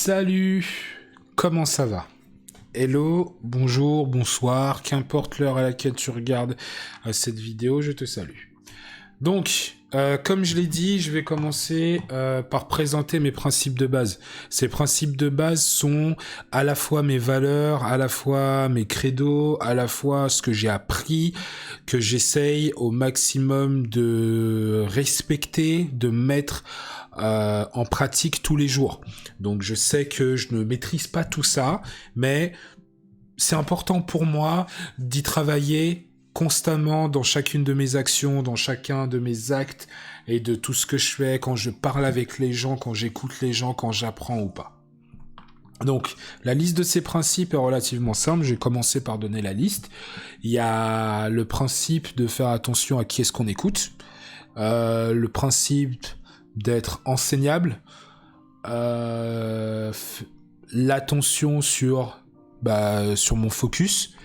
Salut, comment ça va? Hello, bonjour, bonsoir, qu'importe l'heure à laquelle tu regardes cette vidéo, je te salue. Donc, comme je l'ai dit, je vais commencer par présenter mes principes de base. Ces principes de base sont à la fois mes valeurs, à la fois mes credos, à la fois ce que j'ai appris, que j'essaye au maximum de respecter, de mettre en pratique tous les jours. Donc je sais que je ne maîtrise pas tout ça, mais c'est important pour moi d'y travailler constamment dans chacune de mes actions, dans chacun de mes actes et de tout ce que je fais, quand je parle avec les gens, quand j'écoute les gens, quand j'apprends ou pas. Donc, la liste de ces principes est relativement simple. Je vais commencer par donner la liste. Il y a le principe de faire attention à qui est-ce qu'on écoute, le principe d'être enseignable, l'attention sur mon focus,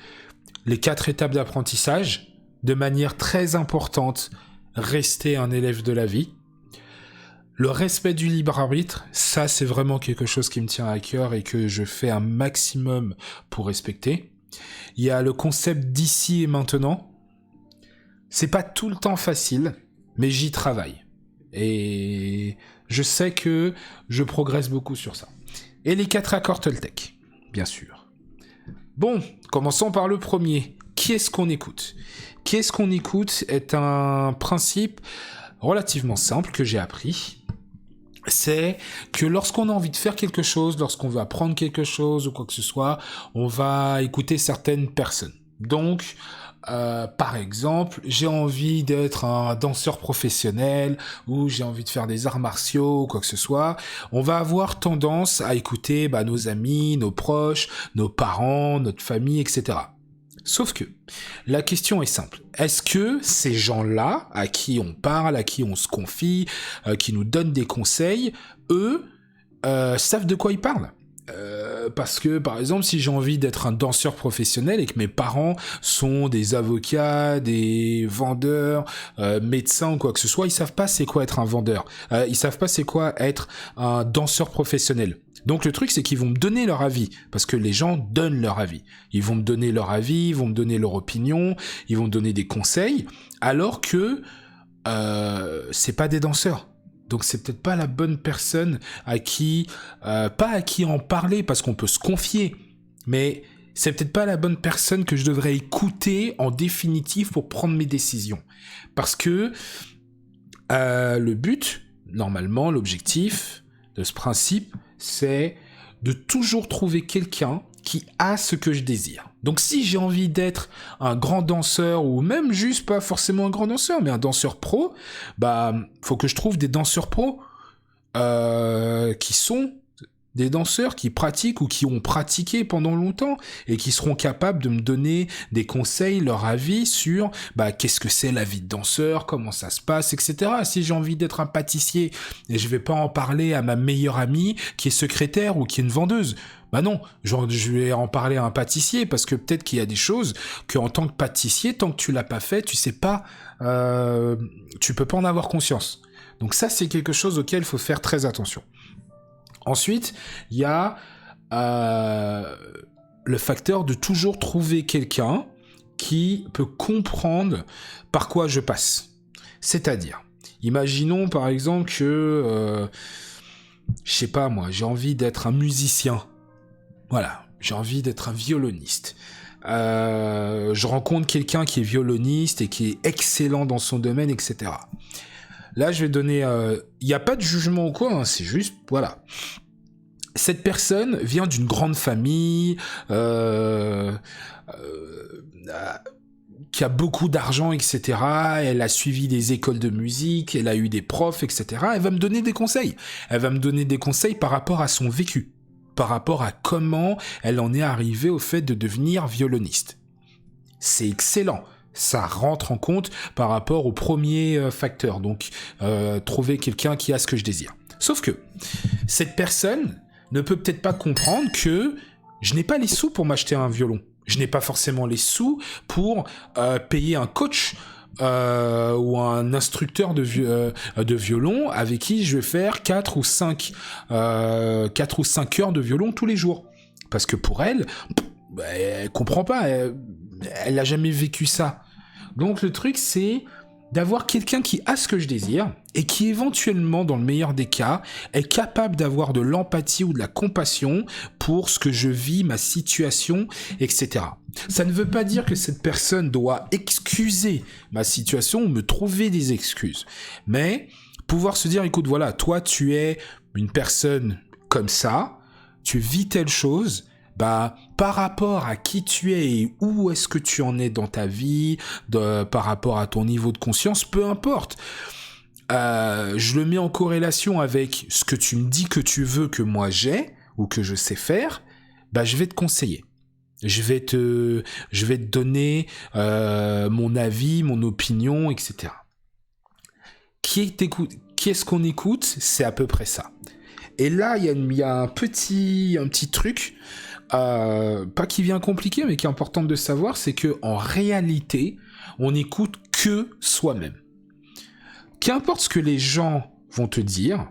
les 4 étapes d'apprentissage, de manière très importante, rester un élève de la vie. Le respect du libre arbitre, ça c'est vraiment quelque chose qui me tient à cœur et que je fais un maximum pour respecter. Il y a le concept d'ici et maintenant. C'est pas tout le temps facile, mais j'y travaille. Et je sais que je progresse beaucoup sur ça. Et les 4 accords Toltec, bien sûr. Bon, commençons par le premier. Qui est-ce qu'on écoute ? Qui est-ce qu'on écoute est un principe relativement simple que j'ai appris. C'est que lorsqu'on a envie de faire quelque chose, lorsqu'on veut apprendre quelque chose ou quoi que ce soit, on va écouter certaines personnes. Donc, par exemple, j'ai envie d'être un danseur professionnel ou j'ai envie de faire des arts martiaux ou quoi que ce soit, on va avoir tendance à écouter nos amis, nos proches, nos parents, notre famille, etc. Sauf que la question est simple. Est-ce que ces gens-là, à qui on parle, à qui on se confie, qui nous donnent des conseils, eux, savent de quoi ils parlent ? Parce que, par exemple, si j'ai envie d'être un danseur professionnel et que mes parents sont des avocats, des vendeurs, médecins ou quoi que ce soit, ils savent pas c'est quoi être un vendeur. Ils savent pas c'est quoi être un danseur professionnel. Donc le truc, c'est qu'ils vont me donner leur avis, parce que les gens donnent leur avis. Ils vont me donner leur avis, ils vont me donner leur opinion, ils vont me donner des conseils, alors que c'est pas des danseurs. Donc c'est peut-être pas la bonne personne à qui, pas à qui en parler parce qu'on peut se confier, mais c'est peut-être pas la bonne personne que je devrais écouter en définitive pour prendre mes décisions. Parce que le but, normalement, l'objectif de ce principe, c'est de toujours trouver quelqu'un qui a ce que je désire. Donc si j'ai envie d'être un grand danseur, ou même juste pas forcément un grand danseur, mais un danseur pro, faut que je trouve des danseurs pros qui sont des danseurs qui pratiquent ou qui ont pratiqué pendant longtemps et qui seront capables de me donner des conseils, leur avis sur qu'est-ce que c'est la vie de danseur, comment ça se passe, etc. Si j'ai envie d'être un pâtissier et je vais pas en parler à ma meilleure amie qui est secrétaire ou qui est une vendeuse, non, je vais en parler à un pâtissier parce que peut-être qu'il y a des choses que en tant que pâtissier, tant que tu l'as pas fait, tu sais pas, tu peux pas en avoir conscience. Donc ça, c'est quelque chose auquel il faut faire très attention. Ensuite, il y a le facteur de toujours trouver quelqu'un qui peut comprendre par quoi je passe. C'est-à-dire, imaginons par exemple que, je sais pas moi, j'ai envie d'être un musicien. Voilà, j'ai envie d'être un violoniste. Je rencontre quelqu'un qui est violoniste et qui est excellent dans son domaine, etc. Là, je vais donner... Il n'y a pas de jugement ou quoi, c'est juste... Voilà. Cette personne vient d'une grande famille, qui a beaucoup d'argent, etc. Elle a suivi des écoles de musique, elle a eu des profs, etc. Elle va me donner des conseils. Elle va me donner des conseils par rapport à son vécu, par rapport à comment elle en est arrivée au fait de devenir violoniste. C'est excellent. Ça rentre en compte par rapport au premier facteur, donc trouver quelqu'un qui a ce que je désire. Sauf que cette personne ne peut peut-être pas comprendre que je n'ai pas les sous pour m'acheter un violon. Je n'ai pas forcément les sous pour payer un coach ou un instructeur de violon avec qui je vais faire 4 ou 5 heures de violon tous les jours. Parce que pour elle, elle comprend pas, elle n'a jamais vécu ça. Donc le truc, c'est d'avoir quelqu'un qui a ce que je désire et qui éventuellement, dans le meilleur des cas, est capable d'avoir de l'empathie ou de la compassion pour ce que je vis, ma situation, etc. Ça ne veut pas dire que cette personne doit excuser ma situation ou me trouver des excuses, mais pouvoir se dire, écoute, voilà, toi tu es une personne comme ça, tu vis telle chose, bah, par rapport à qui tu es et où est-ce que tu en es dans ta vie, par rapport à ton niveau de conscience, peu importe. Je le mets en corrélation avec ce que tu me dis que tu veux que moi j'ai, ou que je sais faire, bah, je vais te conseiller. Je vais te donner mon avis, mon opinion, etc. Qui est-ce qu'on écoute ? C'est à peu près ça. Et là, il y a un petit truc, pas qui vient compliqué, mais qui est important de savoir, c'est que en réalité, on n'écoute que soi-même. Qu'importe ce que les gens vont te dire,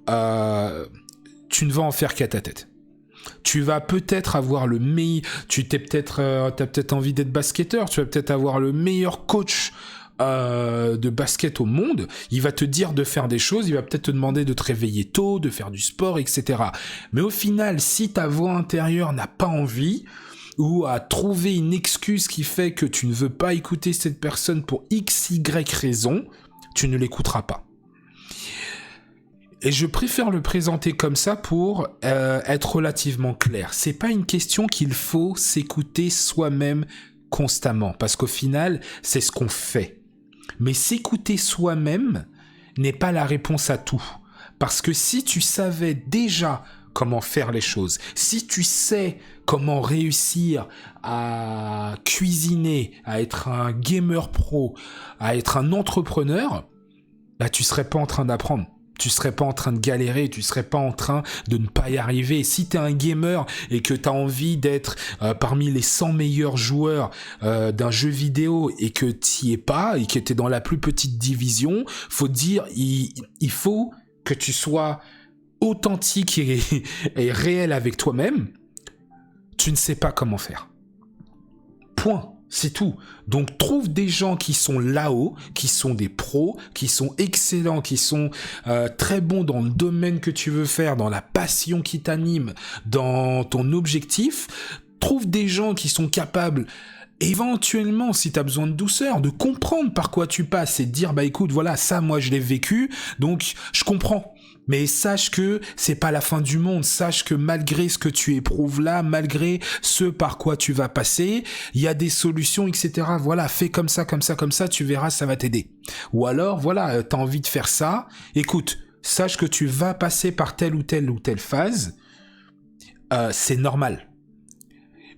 tu ne vas en faire qu'à ta tête. Tu vas peut-être avoir le meilleur... t'as peut-être envie d'être basketteur, tu vas peut-être avoir le meilleur coach de basket au monde, il va te dire de faire des choses, il va peut-être te demander de te réveiller tôt, de faire du sport, etc. Mais au final, si ta voix intérieure n'a pas envie, ou à trouver une excuse qui fait que tu ne veux pas écouter cette personne pour X, Y raison, tu ne l'écouteras pas. Et je préfère le présenter comme ça pour être relativement clair. C'est pas une question qu'il faut s'écouter soi-même constamment, parce qu'au final, c'est ce qu'on fait. Mais s'écouter soi-même n'est pas la réponse à tout. Parce que si tu savais déjà comment faire les choses, si tu sais comment réussir à cuisiner, à être un gamer pro, à être un entrepreneur, bah tu serais pas en train d'apprendre. Tu serais pas en train de galérer, tu serais pas en train de ne pas y arriver. Si t'es un gamer et que t'as envie d'être parmi les 100 meilleurs joueurs d'un jeu vidéo et que t'y es pas, et que t'es dans la plus petite division, faut te dire, il faut que tu sois authentique et réel avec toi-même. Tu ne sais pas comment faire. Point. C'est tout. Donc trouve des gens qui sont là-haut, qui sont des pros, qui sont excellents, qui sont très bons dans le domaine que tu veux faire, dans la passion qui t'anime, dans ton objectif. Trouve des gens qui sont capables, éventuellement, si tu as besoin de douceur, de comprendre par quoi tu passes et de dire, bah écoute, voilà, ça moi je l'ai vécu, donc je comprends. Mais sache que c'est pas la fin du monde, sache que malgré ce que tu éprouves là, malgré ce par quoi tu vas passer, il y a des solutions, etc. Voilà, fais comme ça, tu verras, ça va t'aider. Ou alors, voilà, t'as envie de faire ça, écoute, sache que tu vas passer par telle ou telle phase, c'est normal.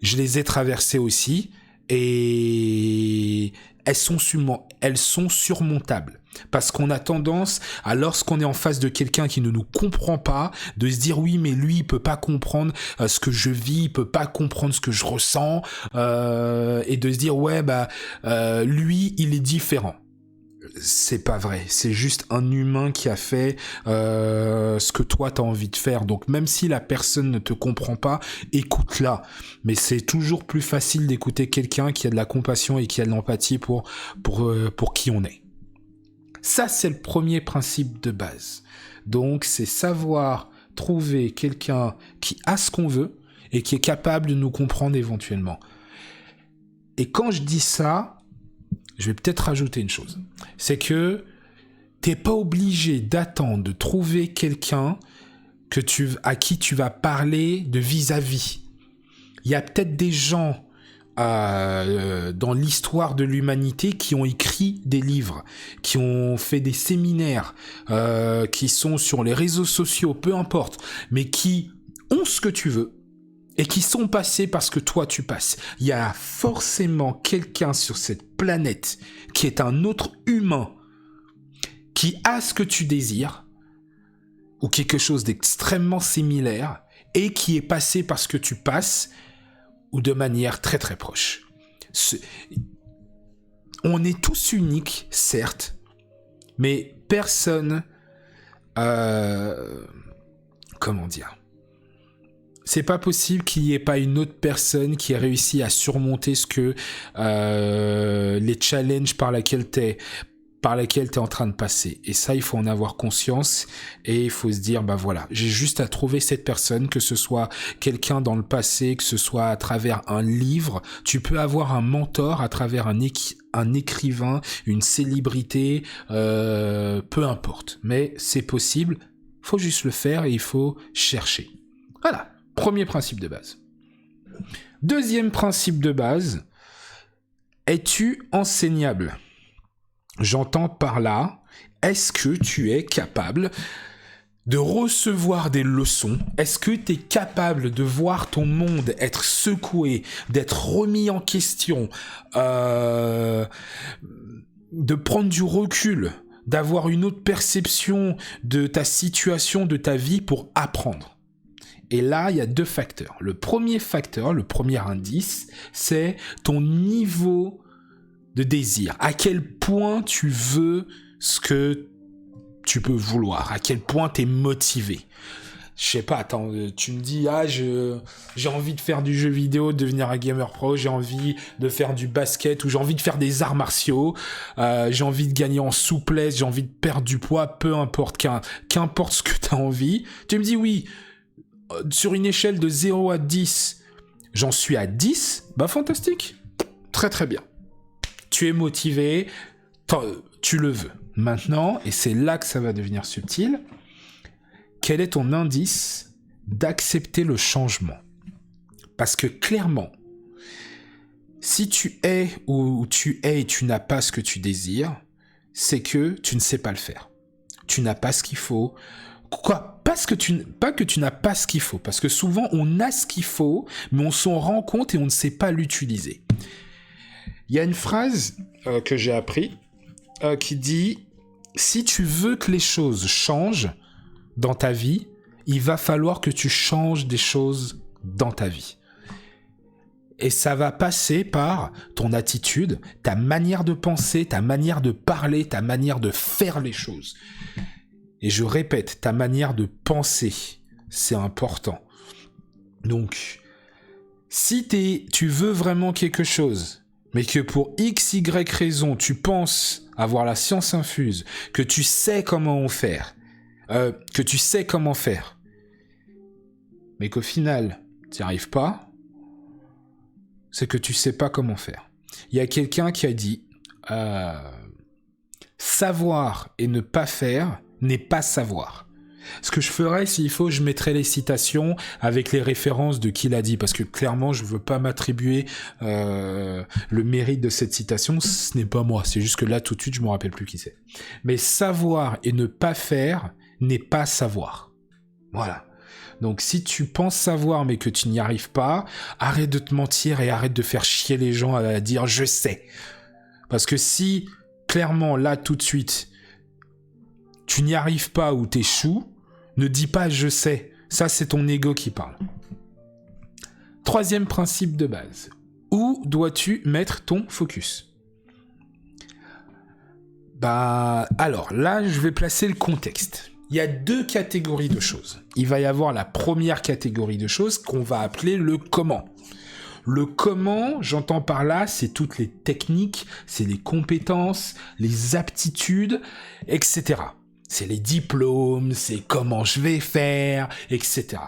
Je les ai traversées aussi, et elles sont surmontables. Parce qu'on a tendance, à lorsqu'on est en face de quelqu'un qui ne nous comprend pas, de se dire oui, mais lui, il peut pas comprendre ce que je vis, il peut pas comprendre ce que je ressens, et de se dire ouais, bah lui, il est différent. C'est pas vrai, c'est juste un humain qui a fait ce que toi t'as envie de faire. Donc même si la personne ne te comprend pas, écoute-la. Mais c'est toujours plus facile d'écouter quelqu'un qui a de la compassion et qui a de l'empathie pour qui on est. Ça, c'est le premier principe de base. Donc, c'est savoir trouver quelqu'un qui a ce qu'on veut et qui est capable de nous comprendre éventuellement. Et quand je dis ça, je vais peut-être rajouter une chose. C'est que t'es pas obligé d'attendre de trouver quelqu'un à qui tu vas parler de vis-à-vis. Il y a peut-être des gens dans l'histoire de l'humanité qui ont écrit des livres, qui ont fait des séminaires, qui sont sur les réseaux sociaux, peu importe, mais qui ont ce que tu veux et qui sont passés parce que toi tu passes. Il y a forcément quelqu'un sur cette planète qui est un autre humain qui a ce que tu désires ou quelque chose d'extrêmement similaire et qui est passé parce que tu passes ou de manière très très proche. on est tous uniques, certes, mais personne... comment dire ? C'est pas possible qu'il n'y ait pas une autre personne qui ait réussi à surmonter ce que les challenges par lesquels t'es en train de passer. Et ça, il faut en avoir conscience et il faut se dire, bah voilà, j'ai juste à trouver cette personne, que ce soit quelqu'un dans le passé, que ce soit à travers un livre. Tu peux avoir un mentor à travers un écrivain, une célébrité, peu importe. Mais c'est possible, faut juste le faire et il faut chercher. Voilà, premier principe de base. Deuxième principe de base, es-tu enseignable ? J'entends par là, est-ce que tu es capable de recevoir des leçons ? Est-ce que tu es capable de voir ton monde être secoué, d'être remis en question, de prendre du recul, d'avoir une autre perception de ta situation, de ta vie pour apprendre ? Et là, il y a deux facteurs. Le premier facteur, le premier indice, c'est ton niveau de désir. À quel point tu veux ce que tu peux vouloir. À quel point tu es motivé. Je sais pas, attends, tu me dis, j'ai envie de faire du jeu vidéo, de devenir un gamer pro, j'ai envie de faire du basket, ou j'ai envie de faire des arts martiaux, j'ai envie de gagner en souplesse, j'ai envie de perdre du poids, peu importe, qu'importe ce que tu as envie. Tu me dis oui, sur une échelle de 0 à 10, j'en suis à 10, bah fantastique, très très bien. Tu es motivé, tu le veux. Maintenant, et c'est là que ça va devenir subtil, quel est ton indice d'accepter le changement ? Parce que clairement, si tu es où tu es et tu n'as pas ce que tu désires, c'est que tu ne sais pas le faire. Tu n'as pas ce qu'il faut. Quoi ? Pas que tu n'as pas ce qu'il faut, parce que souvent on a ce qu'il faut, mais on s'en rend compte et on ne sait pas l'utiliser. Il y a une phrase que j'ai appris qui dit « Si tu veux que les choses changent dans ta vie, il va falloir que tu changes des choses dans ta vie. » Et ça va passer par ton attitude, ta manière de penser, ta manière de parler, ta manière de faire les choses. Et je répète, ta manière de penser, c'est important. Donc, si tu veux vraiment quelque chose, mais que pour X, Y raison, tu penses avoir la science infuse, que tu sais comment faire, mais qu'au final, tu n'y arrives pas, c'est que tu sais pas comment faire. Il y a quelqu'un qui a dit savoir et ne pas faire n'est pas savoir. Ce que je ferais, s'il faut, je mettrais les citations avec les références de qui l'a dit, parce que clairement, je veux pas m'attribuer le mérite de cette citation, ce n'est pas moi, c'est juste que là, tout de suite, je me rappelle plus qui c'est. Mais savoir et ne pas faire n'est pas savoir. Voilà. Donc si tu penses savoir mais que tu n'y arrives pas, arrête de te mentir et arrête de faire chier les gens à dire « je sais ». Parce que si, clairement, là, tout de suite, tu n'y arrives pas ou t'échoues, ne dis pas « je sais ». Ça, c'est ton ego qui parle. Troisième principe de base. Où dois-tu mettre ton focus ? Alors, là, je vais placer le contexte. Il y a deux catégories de choses. Il va y avoir la première catégorie de choses qu'on va appeler le comment. Le comment, j'entends par là, c'est toutes les techniques, c'est les compétences, les aptitudes, etc. C'est les diplômes, c'est comment je vais faire, etc.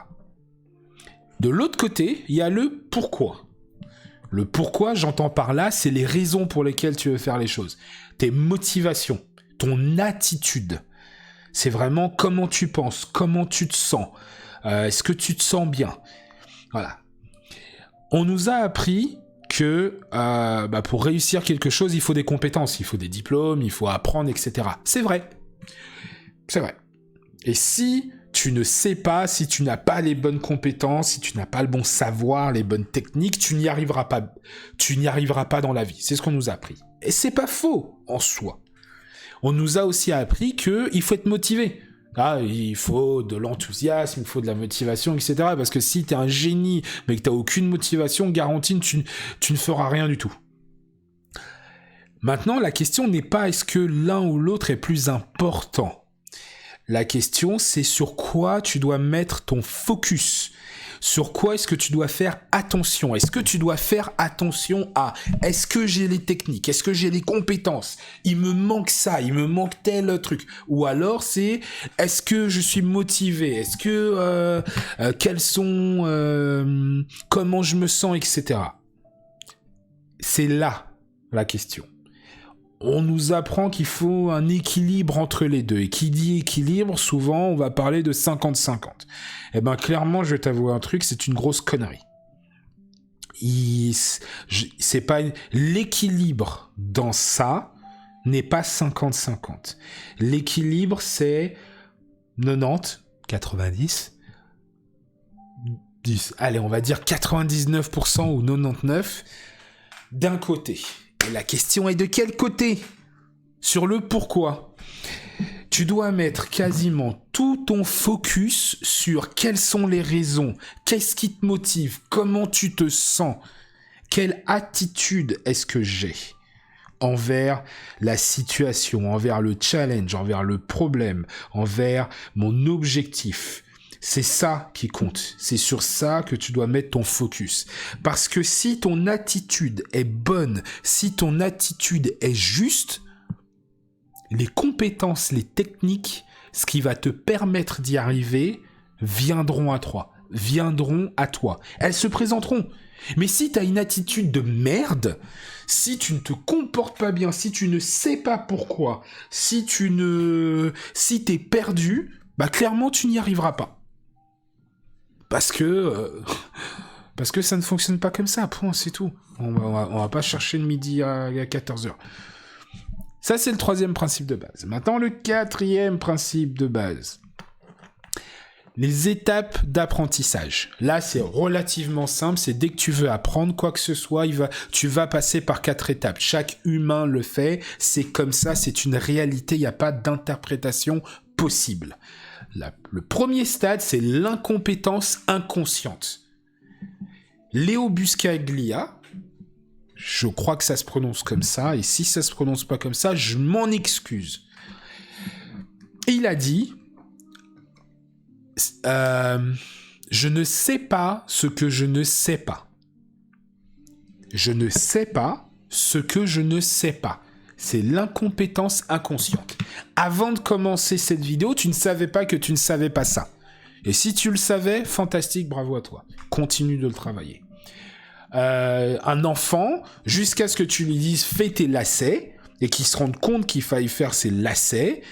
De l'autre côté, il y a le pourquoi. Le pourquoi, j'entends par là, c'est les raisons pour lesquelles tu veux faire les choses. Tes motivations, ton attitude. C'est vraiment comment tu penses, comment tu te sens. Est-ce que tu te sens bien ? Voilà. On nous a appris que pour réussir quelque chose, il faut des compétences, il faut des diplômes, il faut apprendre, etc. C'est vrai. C'est vrai. Et si tu ne sais pas, si tu n'as pas les bonnes compétences, si tu n'as pas le bon savoir, les bonnes techniques, tu n'y arriveras pas. Tu n'y arriveras pas dans la vie. C'est ce qu'on nous a appris. Et c'est pas faux en soi. On nous a aussi appris qu'il faut être motivé. Il faut de l'enthousiasme, il faut de la motivation, etc. Parce que si t'es un génie, mais que t'as aucune motivation, garantie, tu ne feras rien du tout. Maintenant, la question n'est pas est-ce que l'un ou l'autre est plus important. La question, c'est sur quoi tu dois mettre ton focus. Sur quoi est-ce que tu dois faire attention? Est-ce que tu dois faire attention à est-ce que j'ai les techniques? Est-ce que j'ai les compétences? Il me manque ça, il me manque tel truc. Ou alors c'est est-ce que je suis motivé? Est-ce que quels sont comment je me sens, etc. C'est là la question. On nous apprend qu'il faut un équilibre entre les deux. Et qui dit équilibre, souvent, on va parler de 50-50. Eh ben, clairement, je vais t'avouer un truc, c'est une grosse connerie. C'est pas... L'équilibre dans ça n'est pas 50-50. L'équilibre, c'est 90, 90, 10. Allez, on va dire 99% ou 99% d'un côté. Et la question est de quel côté? Sur le pourquoi. Tu dois mettre quasiment tout ton focus sur quelles sont les raisons, qu'est-ce qui te motive, comment tu te sens, quelle attitude est-ce que j'ai envers la situation, envers le challenge, envers le problème, envers mon objectif. C'est ça qui compte. C'est sur ça que tu dois mettre ton focus. Parce que si ton attitude est bonne, si ton attitude est juste, les compétences, les techniques, ce qui va te permettre d'y arriver, viendront à toi. Elles se présenteront. Mais si tu as une attitude de merde, si tu ne te comportes pas bien, si tu ne sais pas pourquoi, si t'es perdu, bah clairement tu n'y arriveras pas. Parce que ça ne fonctionne pas comme ça, point, c'est tout. On va pas chercher le midi à 14h. Ça, c'est le 3e principe de base. Maintenant, le 4e principe de base. Les étapes d'apprentissage. Là, c'est relativement simple. C'est dès que tu veux apprendre quoi que ce soit, tu vas passer par 4 étapes. Chaque humain le fait. C'est comme ça, c'est une réalité. Il n'y a pas d'interprétation possible. Le premier stade, c'est l'incompétence inconsciente. Léo Buscaglia, je crois que ça se prononce comme ça, et si ça se prononce pas comme ça, je m'en excuse. Il a dit je ne sais pas ce que je ne sais pas. Je ne sais pas ce que je ne sais pas. C'est l'incompétence inconsciente. Avant de commencer cette vidéo, tu ne savais pas que tu ne savais pas ça. Et si tu le savais, fantastique, bravo à toi. Continue de le travailler. Un enfant, jusqu'à ce que tu lui dises « fais tes lacets », et qu'il se rende compte qu'il faille faire ses lacets,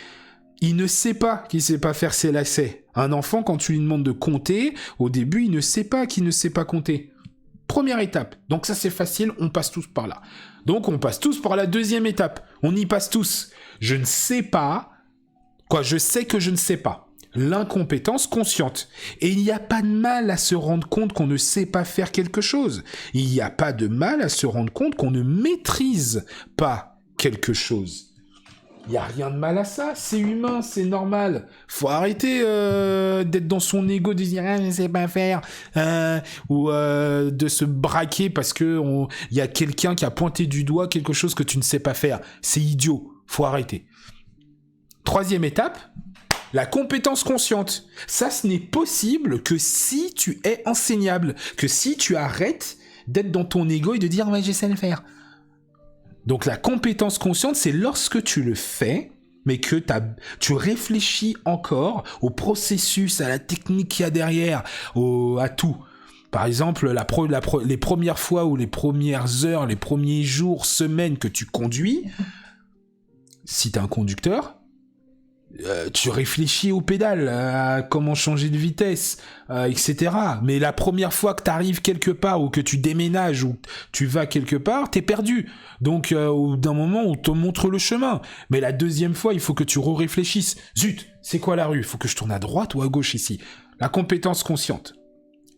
il ne sait pas qu'il ne sait pas faire ses lacets. Un enfant, quand tu lui demandes de compter, au début, il ne sait pas qu'il ne sait pas compter. Première étape. Donc ça, c'est facile, on passe tous par là. Donc on passe tous par la 2e étape. On y passe tous. Je ne sais pas. Je sais que je ne sais pas. L'incompétence consciente. Et il n'y a pas de mal à se rendre compte qu'on ne sait pas faire quelque chose. Il n'y a pas de mal à se rendre compte qu'on ne maîtrise pas quelque chose. Il n'y a rien de mal à ça, c'est humain, c'est normal. Faut arrêter d'être dans son ego, de dire « je ne sais pas faire ou de se braquer parce que y a quelqu'un qui a pointé du doigt quelque chose que tu ne sais pas faire. C'est idiot, faut arrêter. 3e étape, la compétence consciente. Ça, ce n'est possible que si tu es enseignable, que si tu arrêtes d'être dans ton ego et de dire « ouais, j'essaie de le faire ». Donc la compétence consciente, c'est lorsque tu le fais, mais que tu réfléchis encore au processus, à la technique qu'il y a derrière, à tout. Par exemple, les premières fois ou les premières heures, les premiers jours, semaines que tu conduis, si tu es un conducteur, tu réfléchis au pédale, à comment changer de vitesse, etc. Mais la première fois que tu arrives quelque part, ou que tu déménages, ou tu vas quelque part, t'es perdu. Donc, au bout d'un moment, on te montre le chemin. Mais la 2e fois, il faut que tu réfléchisses. Zut, c'est quoi la rue? Il faut que je tourne à droite ou à gauche ici. La compétence consciente.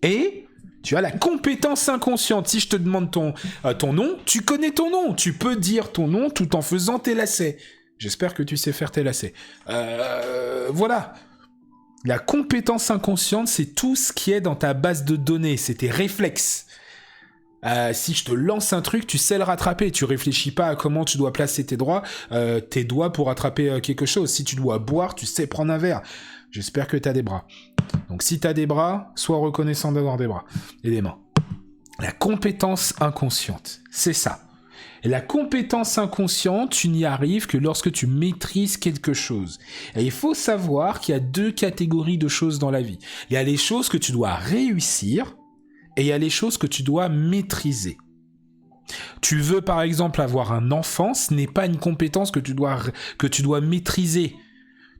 Et tu as la compétence inconsciente. Si je te demande ton nom, tu connais ton nom. Tu peux dire ton nom tout en faisant tes lacets. J'espère que tu sais faire tes lacets. Voilà. La compétence inconsciente, c'est tout ce qui est dans ta base de données. C'est tes réflexes. Si je te lance un truc, tu sais le rattraper. Tu réfléchis pas à comment tu dois placer tes doigts pour attraper quelque chose. Si tu dois boire, tu sais prendre un verre. J'espère que t'as des bras. Donc si t'as des bras, sois reconnaissant d'avoir des bras et des mains. La compétence inconsciente, c'est ça. Et la compétence inconsciente, tu n'y arrives que lorsque tu maîtrises quelque chose. Et il faut savoir qu'il y a 2 catégories de choses dans la vie. Il y a les choses que tu dois réussir et il y a les choses que tu dois maîtriser. Tu veux par exemple avoir un enfant, ce n'est pas une compétence que tu dois maîtriser.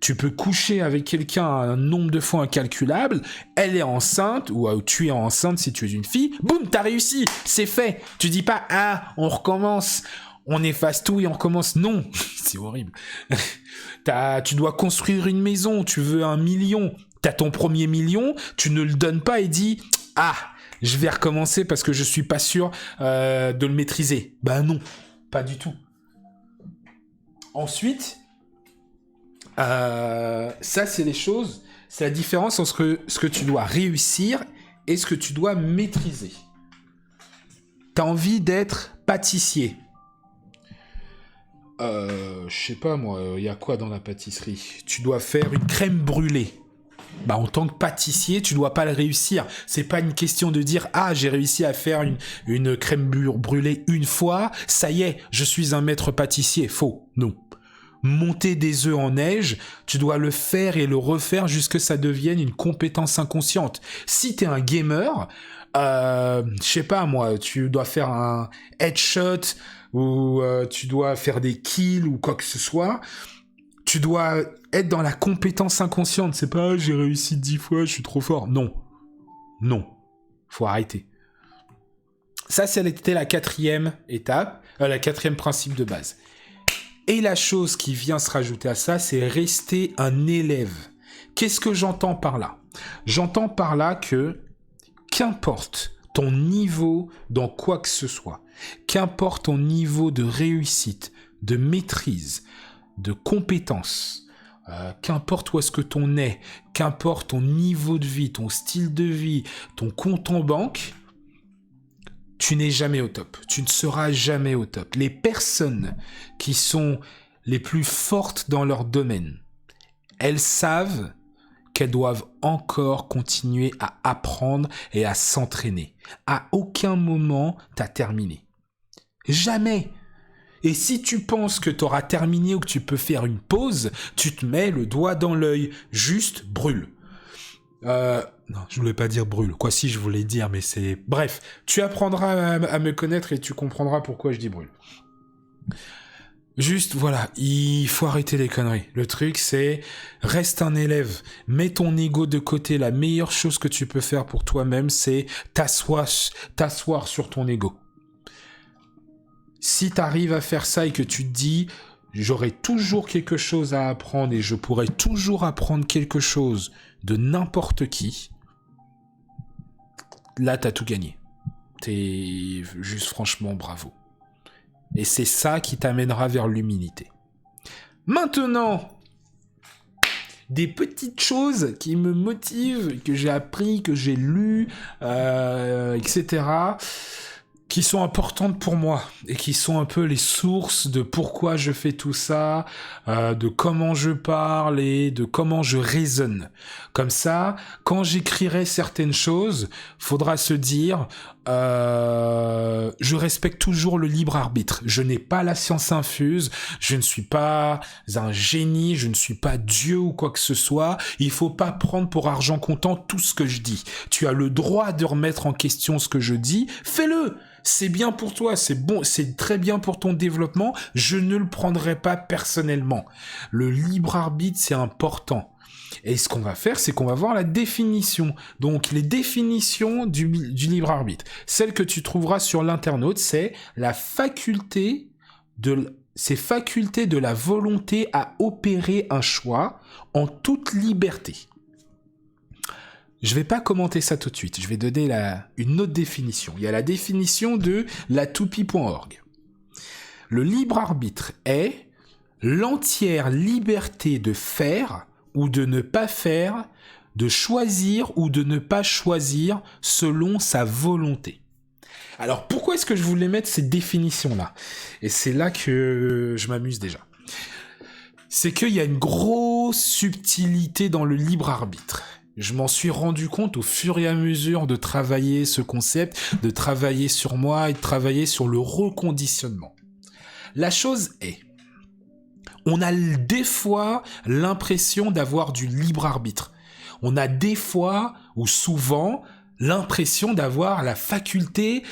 Tu peux coucher avec quelqu'un un nombre de fois incalculable, elle est enceinte, ou tu es enceinte si tu es une fille, boum, t'as réussi, c'est fait. Tu dis pas, on recommence, on efface tout et on recommence. Non, c'est horrible. Tu dois construire une maison, tu veux 1 million, t'as ton premier million, tu ne le donnes pas et dis, je vais recommencer parce que je suis pas sûr de le maîtriser. Ben non, pas du tout. Ensuite, ça c'est les choses, c'est la différence entre ce que tu dois réussir et ce que tu dois maîtriser. T'as envie d'être pâtissier. Je sais pas moi, il y a quoi dans la pâtisserie ? Tu dois faire une crème brûlée. En tant que pâtissier, tu dois pas le réussir. C'est pas une question de dire j'ai réussi à faire une crème brûlée une fois, ça y est, je suis un maître pâtissier. Faux, non. Monter des œufs en neige, tu dois le faire et le refaire jusqu'à ce que ça devienne une compétence inconsciente. Si t'es un gamer, je sais pas moi, tu dois faire un headshot ou tu dois faire des kills ou quoi que ce soit, tu dois être dans la compétence inconsciente. C'est pas j'ai réussi 10 fois, je suis trop fort. Non. Faut arrêter. Ça, c'était la 4e étape, la 4e principe de base. Et la chose qui vient se rajouter à ça, c'est rester un élève. Qu'est-ce que j'entends par là ? J'entends par là que, qu'importe ton niveau dans quoi que ce soit, qu'importe ton niveau de réussite, de maîtrise, de compétence, qu'importe où est-ce que t'en es, qu'importe ton niveau de vie, ton style de vie, ton compte en banque, tu n'es jamais au top. Tu ne seras jamais au top. Les personnes qui sont les plus fortes dans leur domaine, elles savent qu'elles doivent encore continuer à apprendre et à s'entraîner. À aucun moment, t'as terminé. Jamais. Et si tu penses que t'auras terminé ou que tu peux faire une pause, tu te mets le doigt dans l'œil. Juste brûle. Non, je voulais pas dire brûle. Quoi si, je voulais dire, mais c'est... Bref, tu apprendras à me connaître et tu comprendras pourquoi je dis brûle. Juste, voilà, il faut arrêter les conneries. Le truc, c'est... Reste un élève. Mets ton ego de côté. La meilleure chose que tu peux faire pour toi-même, c'est t'asseoir sur ton ego. Si t'arrives à faire ça et que tu te dis... J'aurai toujours quelque chose à apprendre et je pourrai toujours apprendre quelque chose de n'importe qui. Là, t'as tout gagné. T'es juste franchement bravo. Et c'est ça qui t'amènera vers l'humilité. Maintenant, des petites choses qui me motivent, que j'ai appris, que j'ai lu, etc., qui sont importantes pour moi et qui sont un peu les sources de pourquoi je fais tout ça, de comment je parle et de comment je raisonne. Comme ça, quand j'écrirai certaines choses, faudra se dire je respecte toujours le libre arbitre. Je n'ai pas la science infuse, je ne suis pas un génie, je ne suis pas Dieu ou quoi que ce soit. Il faut pas prendre pour argent comptant tout ce que je dis. Tu as le droit de remettre en question ce que je dis, fais-le. C'est bien pour toi, c'est bon, c'est très bien pour ton développement, je ne le prendrai pas personnellement. Le libre arbitre, c'est important. Et ce qu'on va faire, c'est qu'on va voir la définition. Donc, les définitions du libre arbitre. Celle que tu trouveras sur l'internaute, c'est faculté de la volonté à opérer un choix en toute liberté. Je vais pas commenter ça tout de suite, je vais donner une autre définition. Il y a la définition de latoupie.org. Le libre arbitre est l'entière liberté de faire ou de ne pas faire, de choisir ou de ne pas choisir selon sa volonté. Alors, pourquoi est-ce que je voulais mettre ces définitions-là? Et c'est là que je m'amuse déjà. C'est qu'il y a une grosse subtilité dans le libre arbitre. Je m'en suis rendu compte au fur et à mesure de travailler ce concept, de travailler sur moi et de travailler sur le reconditionnement. La chose est, on a des fois l'impression d'avoir du libre arbitre. On a des fois, ou souvent, l'impression d'avoir la faculté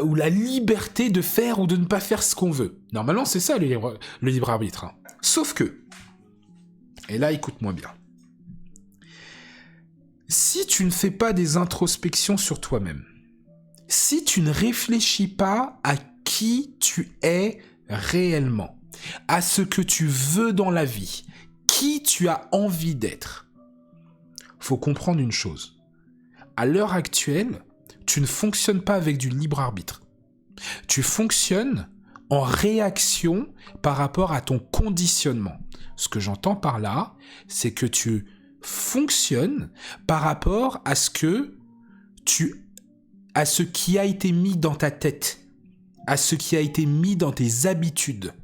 ou la liberté de faire ou de ne pas faire ce qu'on veut. Normalement, c'est ça le libre arbitre. Hein. Sauf que, et là, écoute-moi bien, si tu ne fais pas des introspections sur toi-même, si tu ne réfléchis pas à qui tu es réellement, à ce que tu veux dans la vie, qui tu as envie d'être, faut comprendre une chose. À l'heure actuelle, tu ne fonctionnes pas avec du libre arbitre. Tu fonctionnes en réaction par rapport à ton conditionnement. Ce que j'entends par là, c'est que tu fonctionnes par rapport à ce qui a été mis dans ta tête, à ce qui a été mis dans tes habitudes.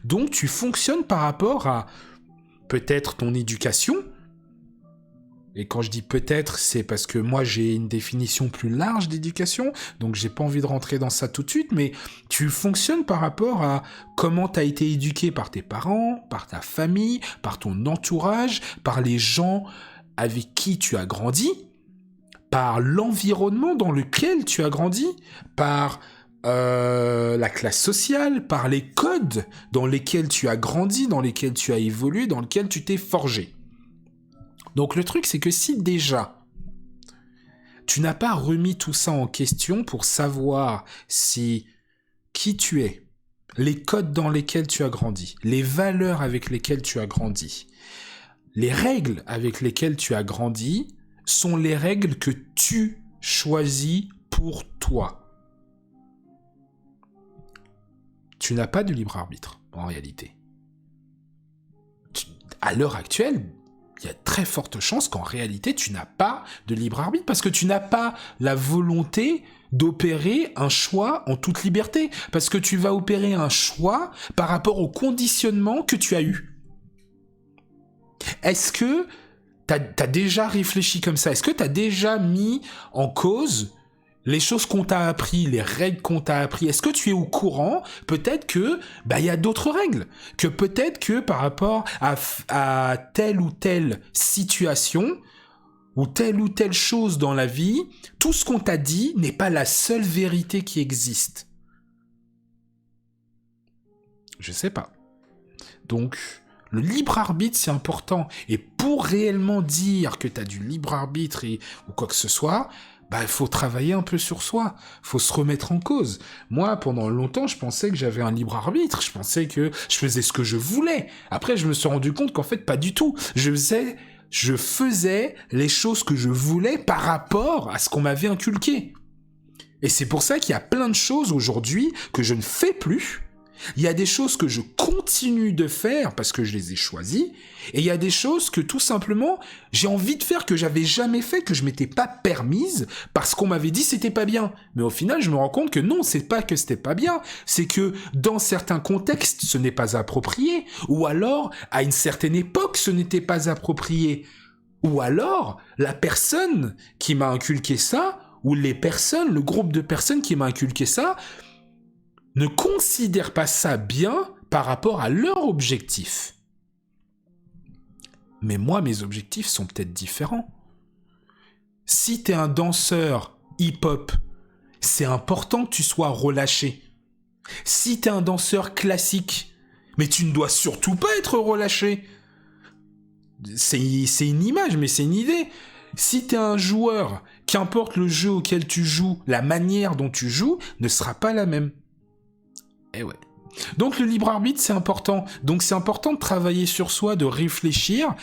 Donc tu fonctionnes par rapport à peut-être ton éducation. Et quand je dis peut-être, c'est parce que moi j'ai une définition plus large d'éducation, donc j'ai pas envie de rentrer dans ça tout de suite, mais tu fonctionnes par rapport à comment t'as été éduqué par tes parents, par ta famille, par ton entourage, par les gens avec qui tu as grandi, par l'environnement dans lequel tu as grandi, par la classe sociale, par les codes dans lesquels tu as grandi, dans lesquels tu as évolué, dans lesquels tu t'es forgé. Donc le truc, c'est que si déjà, tu n'as pas remis tout ça en question pour savoir si qui tu es, les codes dans lesquels tu as grandi, les valeurs avec lesquelles tu as grandi, les règles avec lesquelles tu as grandi, sont les règles que tu choisis pour toi. Tu n'as pas de libre arbitre, en réalité. À l'heure actuelle, il y a très forte chance qu'en réalité, tu n'as pas de libre arbitre parce que tu n'as pas la volonté d'opérer un choix en toute liberté. Parce que tu vas opérer un choix par rapport au conditionnement que tu as eu. Est-ce que t'as déjà réfléchi comme ça? Est-ce que t'as déjà mis en cause les choses qu'on t'a appris, les règles qu'on t'a appris? Est-ce que tu es au courant? Peut-être que y a d'autres règles, que peut-être que par rapport à telle ou telle situation ou telle chose dans la vie, tout ce qu'on t'a dit n'est pas la seule vérité qui existe. Je sais pas. Donc le libre arbitre, c'est important. Et pour réellement dire que t'as du libre arbitre ou quoi que ce soit, il faut travailler un peu sur soi. Faut se remettre en cause. Moi, pendant longtemps, je pensais que j'avais un libre arbitre. Je pensais que je faisais ce que je voulais. Après, je me suis rendu compte qu'en fait, pas du tout. Je faisais les choses que je voulais par rapport à ce qu'on m'avait inculqué. Et c'est pour ça qu'il y a plein de choses aujourd'hui que je ne fais plus. Il y a des choses que je continue de faire parce que je les ai choisies, et il y a des choses que tout simplement j'ai envie de faire que j'avais jamais fait, que je m'étais pas permise parce qu'on m'avait dit c'était pas bien. Mais au final, je me rends compte que non, c'est pas que c'était pas bien, c'est que dans certains contextes, ce n'est pas approprié, ou alors à une certaine époque, ce n'était pas approprié, ou alors la personne qui m'a inculqué ça, ou les personnes, le groupe de personnes qui m'a inculqué ça, ne considèrent pas ça bien par rapport à leur objectif. Mais moi, mes objectifs sont peut-être différents. Si t'es un danseur hip-hop, c'est important que tu sois relâché. Si t'es un danseur classique, mais tu ne dois surtout pas être relâché. C'est une image, mais c'est une idée. Si t'es un joueur, qu'importe le jeu auquel tu joues, la manière dont tu joues ne sera pas la même. Eh ouais. Donc le libre arbitre, c'est important. Donc c'est important de travailler sur soi, de réfléchir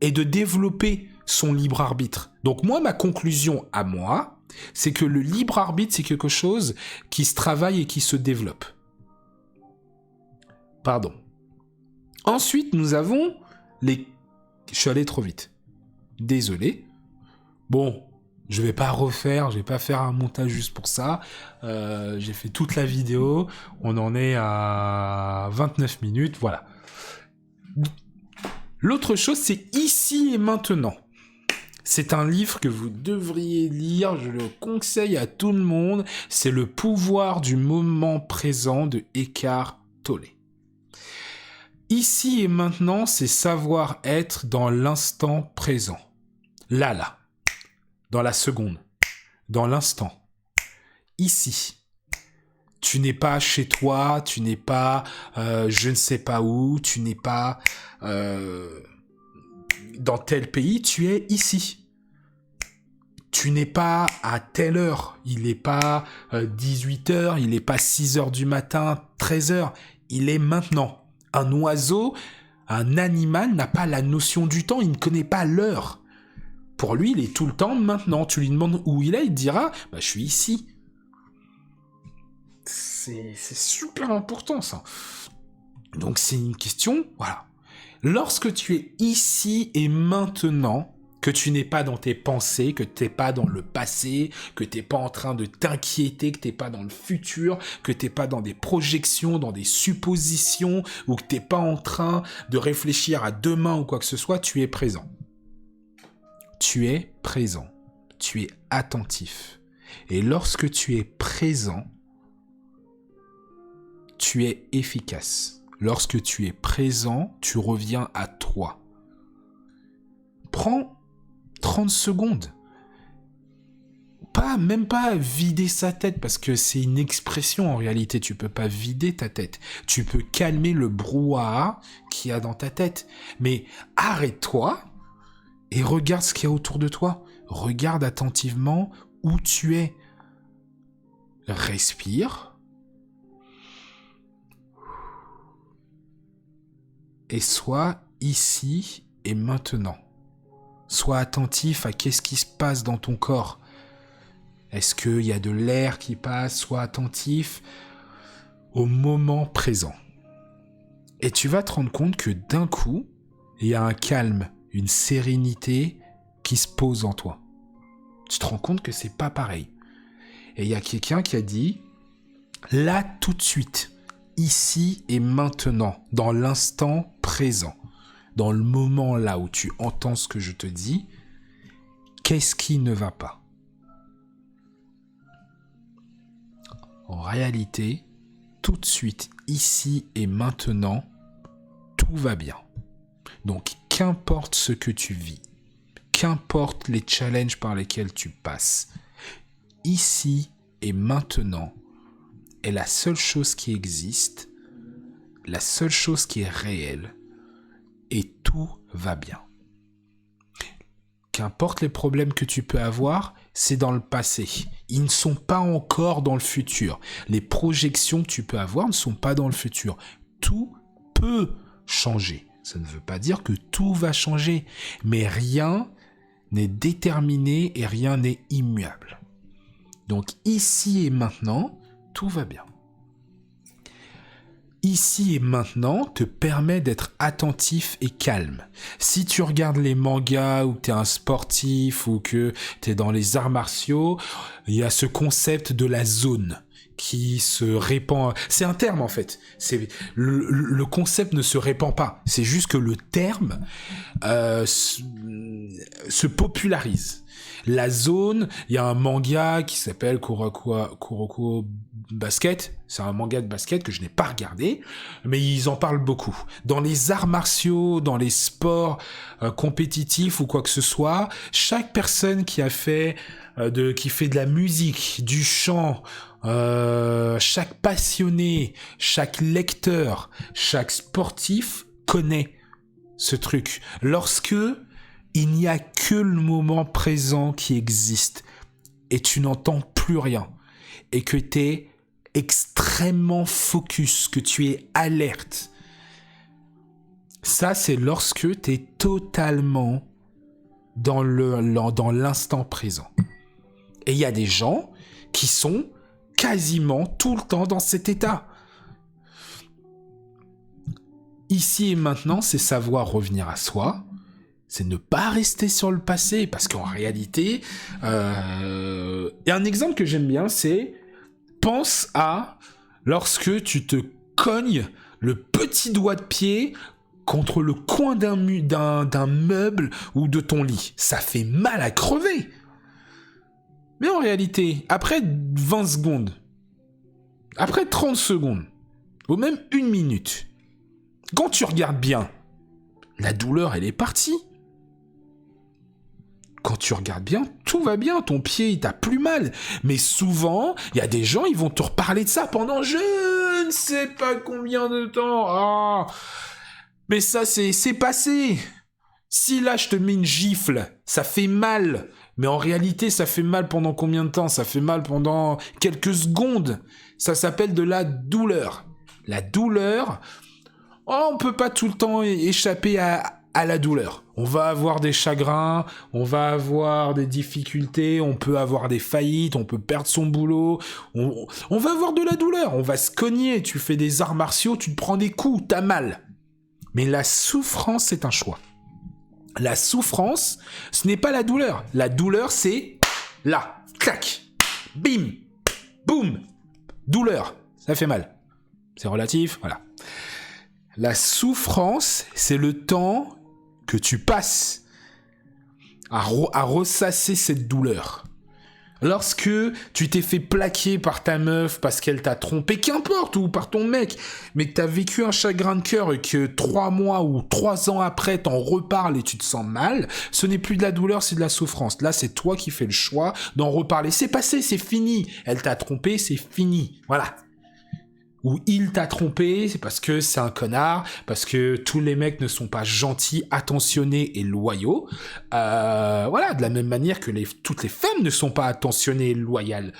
et de développer son libre arbitre. Donc moi, ma conclusion à moi, c'est que le libre arbitre, c'est quelque chose qui se travaille et qui se développe. Pardon. Ensuite, nous avons les... Je suis allé trop vite. Désolé. Bon, Je vais pas faire un montage juste pour ça. J'ai fait toute la vidéo. On en est à 29 minutes, voilà. L'autre chose, c'est Ici et maintenant. C'est un livre que vous devriez lire, je le conseille à tout le monde. C'est Le pouvoir du moment présent de Eckhart Tolle. Ici et maintenant, c'est savoir être dans l'instant présent. Là. Dans la seconde. Dans l'instant. Ici. Tu n'es pas chez toi, tu n'es pas je ne sais pas où, tu n'es pas dans tel pays, tu es ici. Tu n'es pas à telle heure, il n'est pas 18h, il n'est pas 6h du matin, 13h, il est maintenant. Un oiseau, un animal n'a pas la notion du temps, il ne connaît pas l'heure. Pour lui, il est tout le temps maintenant. Tu lui demandes où il est, il te dira « je suis ici ». C'est super important, ça. Donc, c'est une question, voilà. Lorsque tu es ici et maintenant, que tu n'es pas dans tes pensées, que tu n'es pas dans le passé, que tu n'es pas en train de t'inquiéter, que tu n'es pas dans le futur, que tu n'es pas dans des projections, dans des suppositions, ou que tu n'es pas en train de réfléchir à demain ou quoi que ce soit, tu es présent. Tu es présent. Tu es attentif. Et lorsque tu es présent, tu es efficace. Lorsque tu es présent, tu reviens à toi. Prends 30 secondes. Même pas vider sa tête, parce que c'est une expression en réalité. Tu peux pas vider ta tête. Tu peux calmer le brouhaha qu'il y a dans ta tête. Mais arrête-toi et regarde ce qu'il y a autour de toi. Regarde attentivement où tu es. Respire. Et sois ici et maintenant. Sois attentif à qu'est-ce qui se passe dans ton corps. Est-ce qu'il y a de l'air qui passe? Sois attentif au moment présent. Et tu vas te rendre compte que d'un coup, il y a un calme, une sérénité qui se pose en toi. Tu te rends compte que c'est pas pareil. Et il y a quelqu'un qui a dit, là tout de suite, ici et maintenant, dans l'instant présent, dans le moment là où tu entends ce que je te dis, qu'est-ce qui ne va pas? En réalité, tout de suite, ici et maintenant, tout va bien. Donc, qu'importe ce que tu vis, qu'importe les challenges par lesquels tu passes, ici et maintenant est la seule chose qui existe, la seule chose qui est réelle, et tout va bien. Qu'importe les problèmes que tu peux avoir, c'est dans le passé. Ils ne sont pas encore dans le futur. Les projections que tu peux avoir ne sont pas dans le futur. Tout peut changer. Ça ne veut pas dire que tout va changer, mais rien n'est déterminé et rien n'est immuable. Donc ici et maintenant, tout va bien. Ici et maintenant te permet d'être attentif et calme. Si tu regardes les mangas ou que tu es un sportif ou que tu es dans les arts martiaux, il y a ce concept de la zone qui se répand. C'est un terme en fait. Le concept ne se répand pas. C'est juste que le terme se popularise. La zone, il y a un manga qui s'appelle Kuroko Basket. C'est un manga de basket que je n'ai pas regardé, mais ils en parlent beaucoup. Dans les arts martiaux, dans les sports compétitifs ou quoi que ce soit, chaque personne qui fait de la musique, du chant, chaque passionné, chaque lecteur, chaque sportif connaît ce truc. Lorsque il n'y a que le moment présent qui existe et tu n'entends plus rien et que tu es extrêmement focus, que tu es alerte. Ça, c'est lorsque tu es totalement dans l'instant présent. Et il y a des gens qui sont quasiment tout le temps dans cet état. Ici et maintenant, c'est savoir revenir à soi c'est ne pas rester sur le passé, parce qu'en réalité, et un exemple que j'aime bien, c'est pense à lorsque tu te cognes le petit doigt de pied contre le coin d'un meuble ou de ton lit. Ça fait mal à crever. Mais en réalité, après 20 secondes, après 30 secondes, ou même 1 minute, quand tu regardes bien, la douleur, elle est partie. Quand tu regardes bien, tout va bien, ton pied, il t'a plus mal. Mais souvent, il y a des gens, ils vont te reparler de ça pendant je ne sais pas combien de temps. Ah, mais ça, c'est passé. Si là, je te mets une gifle, ça fait mal. Mais en réalité, ça fait mal pendant combien de temps ? Ça fait mal pendant quelques secondes. Ça s'appelle de la douleur. La douleur, on peut pas tout le temps échapper à la douleur. On va avoir des chagrins, on va avoir des difficultés, on peut avoir des faillites, on peut perdre son boulot, on va avoir de la douleur, on va se cogner, tu fais des arts martiaux, tu te prends des coups, t'as mal. Mais la souffrance, c'est un choix. La souffrance, ce n'est pas la douleur. La douleur, c'est là, clac, bim, boum, douleur, ça fait mal. C'est relatif, voilà. La souffrance, c'est le temps que tu passes à ressasser cette douleur. Lorsque tu t'es fait plaquer par ta meuf parce qu'elle t'a trompé, qu'importe, ou par ton mec, mais que t'as vécu un chagrin de cœur et que 3 mois ou 3 ans après t'en reparles et tu te sens mal, ce n'est plus de la douleur, c'est de la souffrance. Là, c'est toi qui fais le choix d'en reparler. C'est passé, c'est fini. Elle t'a trompé, c'est fini. Voilà. Ou il t'a trompé, c'est parce que c'est un connard, parce que tous les mecs ne sont pas gentils, attentionnés et loyaux. Voilà, de la même manière que toutes les femmes ne sont pas attentionnées et loyales.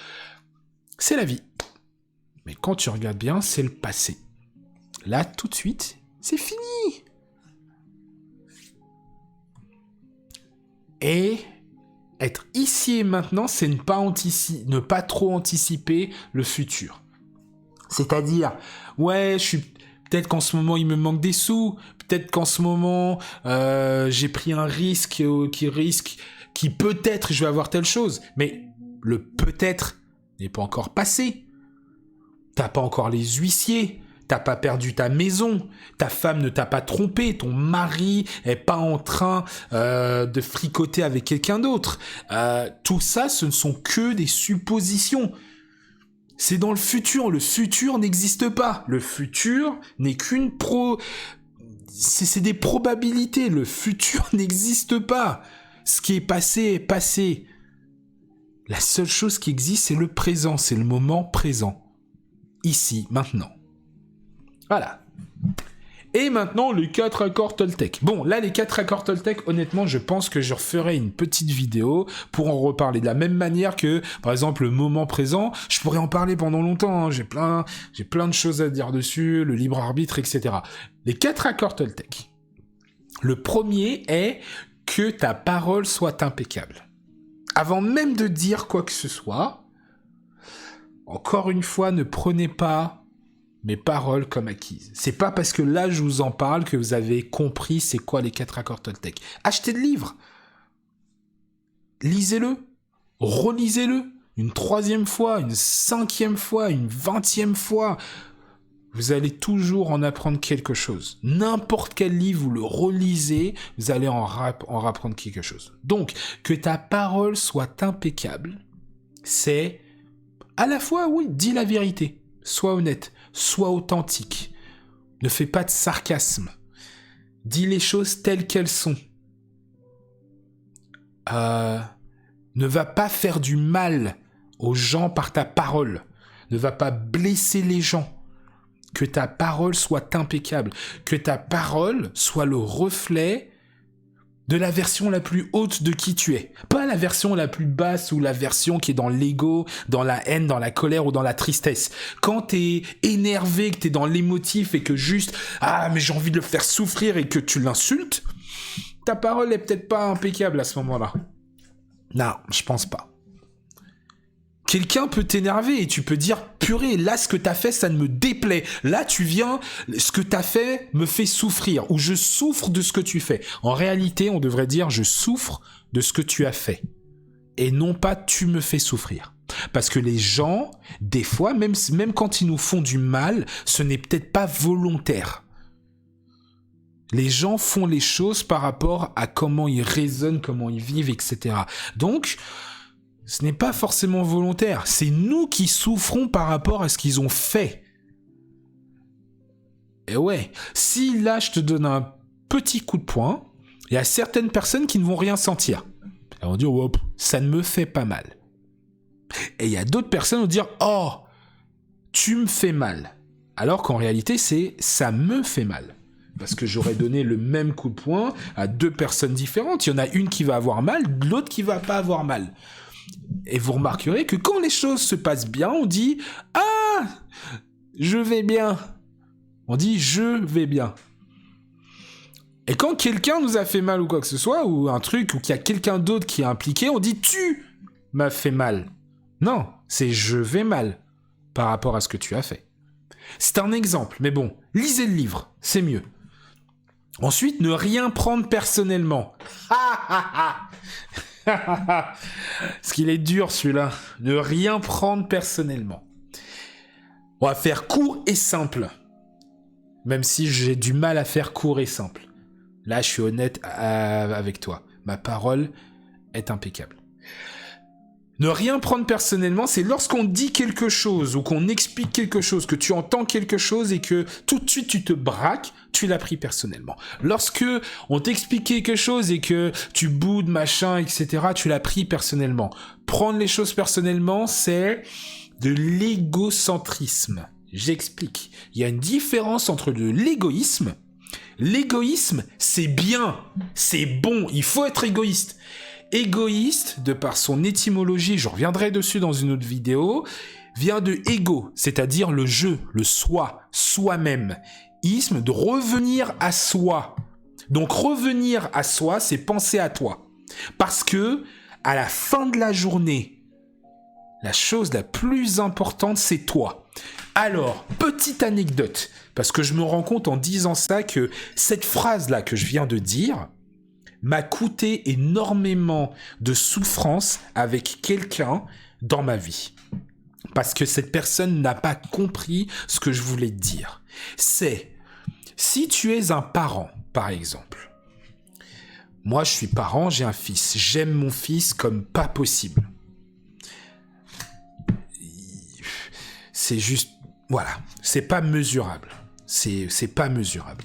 C'est la vie. Mais quand tu regardes bien, c'est le passé. Là, tout de suite, c'est fini. Et être ici et maintenant, c'est ne pas trop anticiper le futur. C'est-à-dire, ouais, peut-être qu'en ce moment, il me manque des sous. Peut-être qu'en ce moment, j'ai pris un risque qui peut-être je vais avoir telle chose. Mais le peut-être n'est pas encore passé. T'as pas encore les huissiers. T'as pas perdu ta maison. Ta femme ne t'a pas trompé. Ton mari est pas en train de fricoter avec quelqu'un d'autre. Tout ça, ce ne sont que des suppositions. C'est dans le futur. Le futur n'existe pas. Le futur n'est qu'une c'est des probabilités. Le futur n'existe pas. Ce qui est passé est passé. La seule chose qui existe, c'est le présent. C'est le moment présent. Ici, maintenant. Voilà. Et maintenant, les 4 accords Toltec. Bon, là, les 4 accords Toltec, honnêtement, je pense que je referai une petite vidéo pour en reparler. De la même manière que, par exemple, le moment présent, je pourrais en parler pendant longtemps. Hein. J'ai plein de choses à dire dessus, le libre arbitre, etc. Les 4 accords Toltec. Le premier est que ta parole soit impeccable. Avant même de dire quoi que ce soit, encore une fois, ne prenez pas mes paroles comme acquises. C'est pas parce que là je vous en parle que vous avez compris c'est quoi les 4 accords Toltec. Achetez le livre. Lisez-le. Relisez-le. Une 3e fois, une 5e fois, une 20e fois. Vous allez toujours en apprendre quelque chose. N'importe quel livre, vous le relisez, vous allez en apprendre quelque chose. Donc, que ta parole soit impeccable, c'est à la fois, oui, dis la vérité. Sois honnête. Sois authentique. Ne fais pas de sarcasme. Dis les choses telles qu'elles sont. Ne va pas faire du mal aux gens par ta parole. Ne va pas blesser les gens. Que ta parole soit impeccable. Que ta parole soit le reflet de la version la plus haute de qui tu es. Pas la version la plus basse ou la version qui est dans l'ego, dans la haine, dans la colère ou dans la tristesse. Quand t'es énervé, que t'es dans l'émotif et que juste « Ah, mais j'ai envie de le faire souffrir » et que tu l'insultes, ta parole est peut-être pas impeccable à ce moment-là. Non, je pense pas. quelqu'un peut t'énerver et tu peux dire purée, là ce que t'as fait ça ne me déplaît, là ce que t'as fait me fait souffrir ou je souffre de ce que tu fais. En réalité on devrait dire je souffre de ce que tu as fait et non pas tu me fais souffrir. Parce que les gens, des fois, même quand ils nous font du mal, ce n'est peut-être pas volontaire. Les gens font les choses par rapport à comment ils raisonnent, comment ils vivent, etc. Donc, ce n'est pas forcément volontaire. C'est nous qui souffrons par rapport à ce qu'ils ont fait. Et ouais, si là je te donne un petit coup de poing, il y a certaines personnes qui ne vont rien sentir. Elles vont dire, oh, ça ne me fait pas mal. Et il y a d'autres personnes qui vont dire, oh, tu me fais mal. Alors qu'en réalité, c'est ça me fait mal. Parce que j'aurais donné le même coup de poing à deux personnes différentes. Il y en a une qui va avoir mal, l'autre qui va pas avoir mal. Et vous remarquerez que quand les choses se passent bien, on dit « Ah, je vais bien ». On dit « je vais bien ». Et quand quelqu'un nous a fait mal ou quoi que ce soit, ou un truc, ou qu'il y a quelqu'un d'autre qui est impliqué, on dit « tu m'as fait mal ». Non, c'est « je vais mal » par rapport à ce que tu as fait. C'est un exemple, mais bon, lisez le livre, c'est mieux. Ensuite, ne rien prendre personnellement. Parce qu'il est dur celui-là. Ne rien prendre personnellement. On va faire court et simple. Même si j'ai du mal à faire court et simple. Là, je suis honnête avec toi. Ma parole est impeccable. Ne rien prendre personnellement, c'est lorsqu'on dit quelque chose ou qu'on explique quelque chose, que tu entends quelque chose et que tout de suite tu te braques, tu l'as pris personnellement. Lorsque on t'explique quelque chose et que tu boudes, machin, etc., tu l'as pris personnellement. Prendre les choses personnellement, c'est de l'égocentrisme. J'explique. Il y a une différence entre de l'égoïsme. L'égoïsme, c'est bien, c'est bon, il faut être égoïste. Égoïste, de par son étymologie, je reviendrai dessus dans une autre vidéo, vient de ego, c'est-à-dire le je, le soi, soi-même. Isme, de revenir à soi. Donc revenir à soi, c'est penser à toi. Parce que, à la fin de la journée, la chose la plus importante, c'est toi. Alors, petite anecdote, parce que je me rends compte en disant ça que cette phrase-là que je viens de dire m'a coûté énormément de souffrance avec quelqu'un dans ma vie. Parce que cette personne n'a pas compris ce que je voulais dire. C'est, si tu es un parent, par exemple. Moi, je suis parent, j'ai un fils. J'aime mon fils comme pas possible. C'est juste, voilà, c'est pas mesurable. C'est pas mesurable.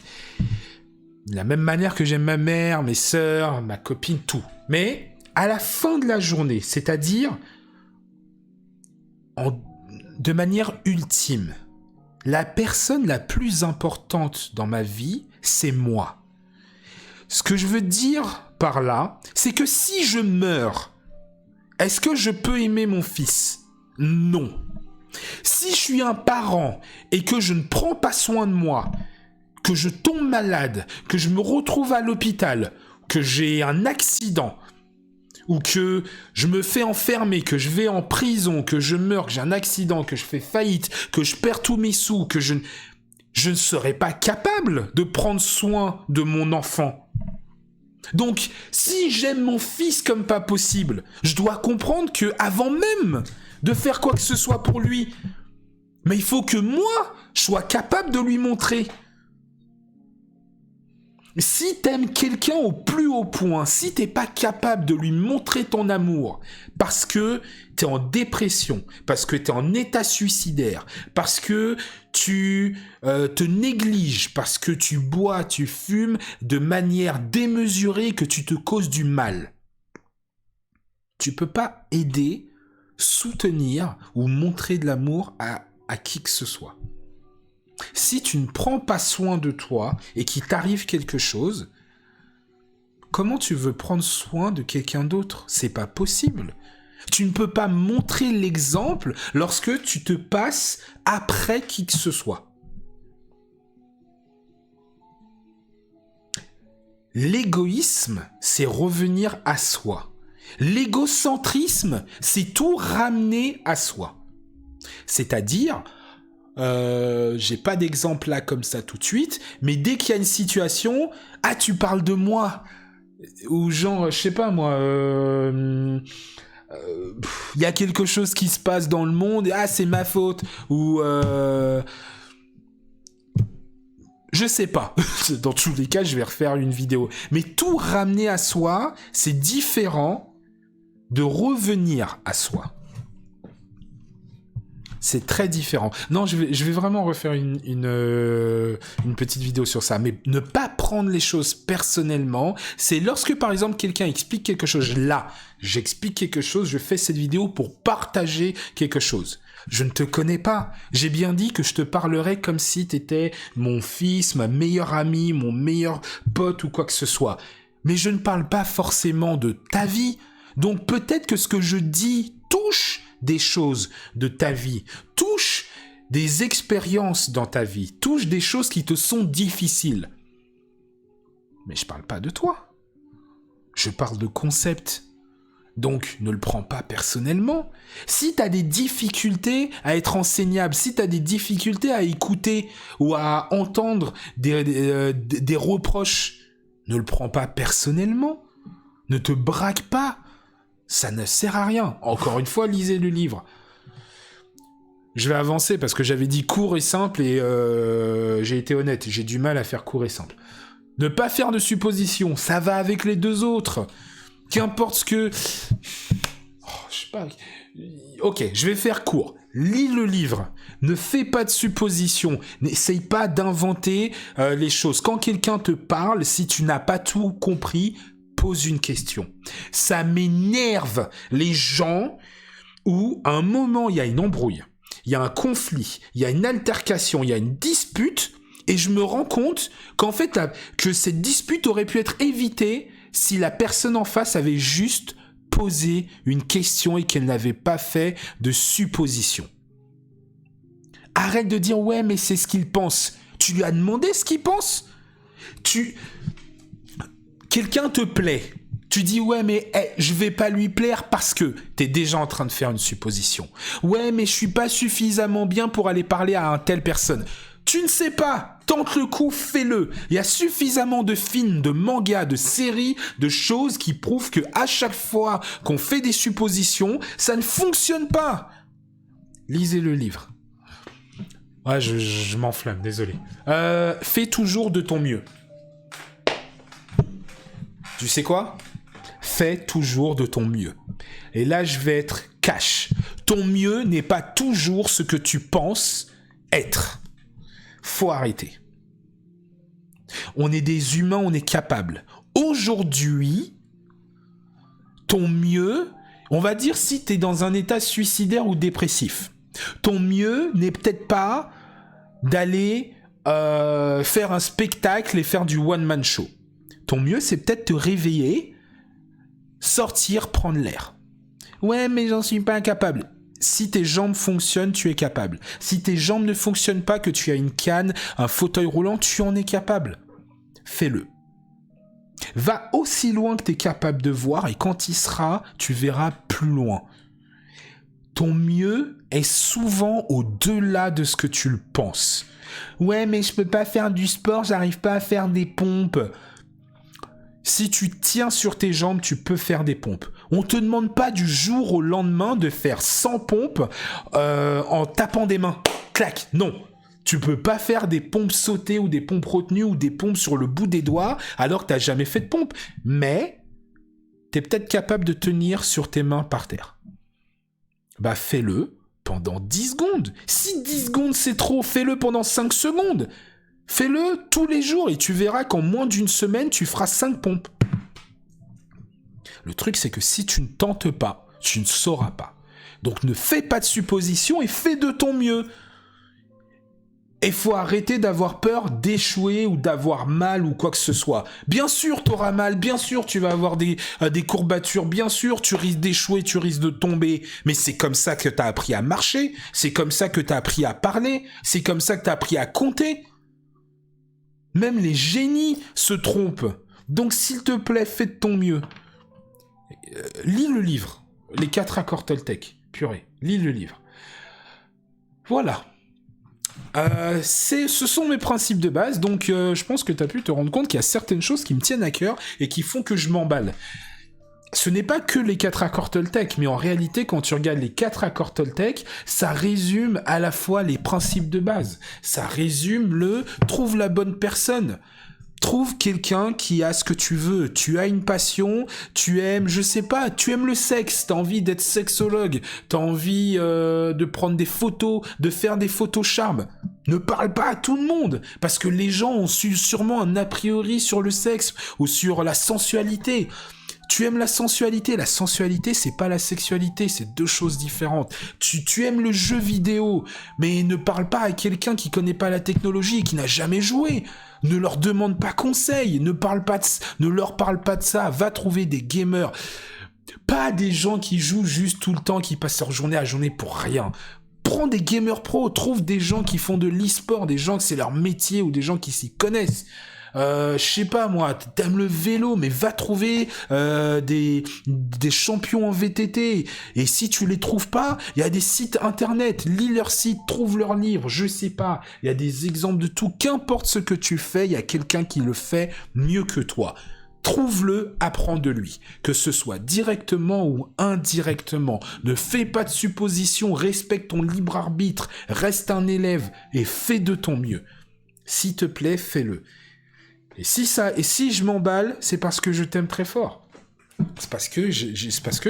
De la même manière que j'aime ma mère, mes sœurs, ma copine, tout. Mais à la fin de la journée, c'est-à-dire de manière ultime, la personne la plus importante dans ma vie, c'est moi. Ce que je veux dire par là, c'est que si je meurs, est-ce que je peux aimer mon fils ? Non. Si je suis un parent et que je ne prends pas soin de moi, que je tombe malade, que je me retrouve à l'hôpital, que j'ai un accident, ou que je me fais enfermer, que je vais en prison, que je meurs, que j'ai un accident, que je fais faillite, que je perds tous mes sous, que je ne serai pas capable de prendre soin de mon enfant. Donc, si j'aime mon fils comme pas possible, je dois comprendre que avant même de faire quoi que ce soit pour lui, mais il faut que moi, je sois capable de lui montrer. Si t'aimes quelqu'un au plus haut point, si t'es pas capable de lui montrer ton amour, parce que t'es en dépression, parce que t'es en état suicidaire, parce que tu te négliges, parce que tu bois, tu fumes de manière démesurée, que tu te causes du mal, tu peux pas aider, soutenir ou montrer de l'amour à qui que ce soit. Si tu ne prends pas soin de toi et qu'il t'arrive quelque chose, comment tu veux prendre soin de quelqu'un d'autre ? C'est pas possible. Tu ne peux pas montrer l'exemple lorsque tu te passes après qui que ce soit. L'égoïsme, c'est revenir à soi. L'égocentrisme, c'est tout ramener à soi. C'est-à-dire, j'ai pas d'exemple là comme ça tout de suite, mais dès qu'il y a une situation, ah tu parles de moi, ou genre, je sais pas moi, y a quelque chose qui se passe dans le monde, ah c'est ma faute, ou je sais pas. Dans tous les cas, je vais refaire une vidéo. Mais tout ramener à soi, c'est différent de revenir à soi. C'est très différent. Non, je vais vraiment refaire une petite vidéo sur ça. Mais ne pas prendre les choses personnellement, c'est lorsque, par exemple, quelqu'un explique quelque chose. Là, j'explique quelque chose, je fais cette vidéo pour partager quelque chose. Je ne te connais pas. J'ai bien dit que je te parlerais comme si t'étais mon fils, ma meilleure amie, mon meilleur pote ou quoi que ce soit. Mais je ne parle pas forcément de ta vie. Donc peut-être que ce que je dis touche des choses de ta vie, touche des expériences dans ta vie, touche des choses qui te sont difficiles. Mais je parle pas de toi. Je parle de concepts. Donc, ne le prends pas personnellement. Si tu as des difficultés à être enseignable, si tu as des difficultés à écouter ou à entendre des reproches, ne le prends pas personnellement. Ne te braque pas. Ça ne sert à rien. Encore une fois, lisez le livre. Je vais avancer parce que j'avais dit court et simple et j'ai été honnête. J'ai du mal à faire court et simple. Ne pas faire de suppositions. Ça va avec les deux autres. Qu'importe ce que... Oh, je sais pas... Ok, je vais faire court. Lis le livre. Ne fais pas de suppositions. N'essaye pas d'inventer les choses. Quand quelqu'un te parle, si tu n'as pas tout compris, pose une question. Ça m'énerve les gens où, à un moment, il y a une embrouille, il y a un conflit, il y a une altercation, il y a une dispute, et je me rends compte qu'en fait, que cette dispute aurait pu être évitée si la personne en face avait juste posé une question et qu'elle n'avait pas fait de supposition. Arrête de dire « ouais, mais c'est ce qu'il pense ». Tu lui as demandé ce qu'il pense ? Quelqu'un te plaît. Tu dis « ouais, mais je vais pas lui plaire parce que… » T'es déjà en train de faire une supposition. « Ouais, mais je suis pas suffisamment bien pour aller parler à une telle personne. » Tu ne sais pas. Tente le coup, fais-le. Il y a suffisamment de films, de mangas, de séries, de choses qui prouvent que à chaque fois qu'on fait des suppositions, ça ne fonctionne pas. Lisez le livre. Ouais, je m'enflamme, désolé. Fais toujours de ton mieux. Tu sais quoi ? Fais toujours de ton mieux. Et là, je vais être cash. Ton mieux n'est pas toujours ce que tu penses être. Faut arrêter. On est des humains, on est capables. Aujourd'hui, ton mieux, on va dire si t'es dans un état suicidaire ou dépressif, ton mieux n'est peut-être pas d'aller faire un spectacle et faire du one-man show. Ton mieux, c'est peut-être te réveiller, sortir, prendre l'air. Ouais, mais j'en suis pas incapable. Si tes jambes fonctionnent, tu es capable. Si tes jambes ne fonctionnent pas, que tu as une canne, un fauteuil roulant, tu en es capable. Fais-le. Va aussi loin que tu es capable de voir et quand il sera, tu verras plus loin. Ton mieux est souvent au-delà de ce que tu le penses. Ouais, mais je peux pas faire du sport, j'arrive pas à faire des pompes. Si tu tiens sur tes jambes, tu peux faire des pompes. On te demande pas du jour au lendemain de faire 100 pompes en tapant des mains. Clac, non. Tu peux pas faire des pompes sautées ou des pompes retenues ou des pompes sur le bout des doigts alors que t'as jamais fait de pompe. Mais t'es peut-être capable de tenir sur tes mains par terre. Bah fais-le pendant 10 secondes. Si 10 secondes c'est trop, fais-le pendant 5 secondes. Fais-le tous les jours et tu verras qu'en moins d'une semaine, tu feras 5 pompes. Le truc, c'est que si tu ne tentes pas, tu ne sauras pas. Donc ne fais pas de suppositions et fais de ton mieux. Et faut arrêter d'avoir peur d'échouer ou d'avoir mal ou quoi que ce soit. Bien sûr, tu auras mal, bien sûr, tu vas avoir des courbatures, bien sûr, tu risques d'échouer, tu risques de tomber. Mais c'est comme ça que tu as appris à marcher, c'est comme ça que tu as appris à parler, c'est comme ça que tu as appris à compter. Même les génies se trompent. Donc, s'il te plaît, fais de ton mieux. Lis le livre. Les 4 accords Toltec. Purée, lis le livre. Voilà. Ce sont mes principes de base, donc je pense que tu as pu te rendre compte qu'il y a certaines choses qui me tiennent à cœur et qui font que je m'emballe. Ce n'est pas que les 4 accords Toltec, mais en réalité, quand tu regardes les 4 accords Toltec, ça résume à la fois les principes de base. Ça résume trouve la bonne personne. Trouve quelqu'un qui a ce que tu veux. Tu as une passion, tu aimes, je sais pas, tu aimes le sexe, t'as envie d'être sexologue, t'as envie de prendre des photos, de faire des photos charmes. Ne parle pas à tout le monde, parce que les gens ont sûrement un a priori sur le sexe ou sur la sensualité. Tu aimes la sensualité c'est pas la sexualité, c'est 2 choses différentes. Tu aimes le jeu vidéo, mais ne parle pas à quelqu'un qui connaît pas la technologie et qui n'a jamais joué. Ne leur demande pas conseil, ne leur parle pas de ça, va trouver des gamers. Pas des gens qui jouent juste tout le temps, qui passent leur journée à journée pour rien. Prends des gamers pros, trouve des gens qui font de l'e-sport, des gens que c'est leur métier ou des gens qui s'y connaissent. Je sais pas moi, t'aimes le vélo, mais va trouver des champions en VTT. Et si tu les trouves pas, il y a des sites internet, lis leurs sites, trouve leurs livres, je sais pas. Il y a des exemples de tout. Qu'importe ce que tu fais, il y a quelqu'un qui le fait mieux que toi. Trouve-le, apprends de lui. Que ce soit directement ou indirectement. Ne fais pas de suppositions, respecte ton libre arbitre, reste un élève et fais de ton mieux. S'il te plaît, fais-le. Et si je m'emballe, c'est parce que je t'aime très fort. C'est parce que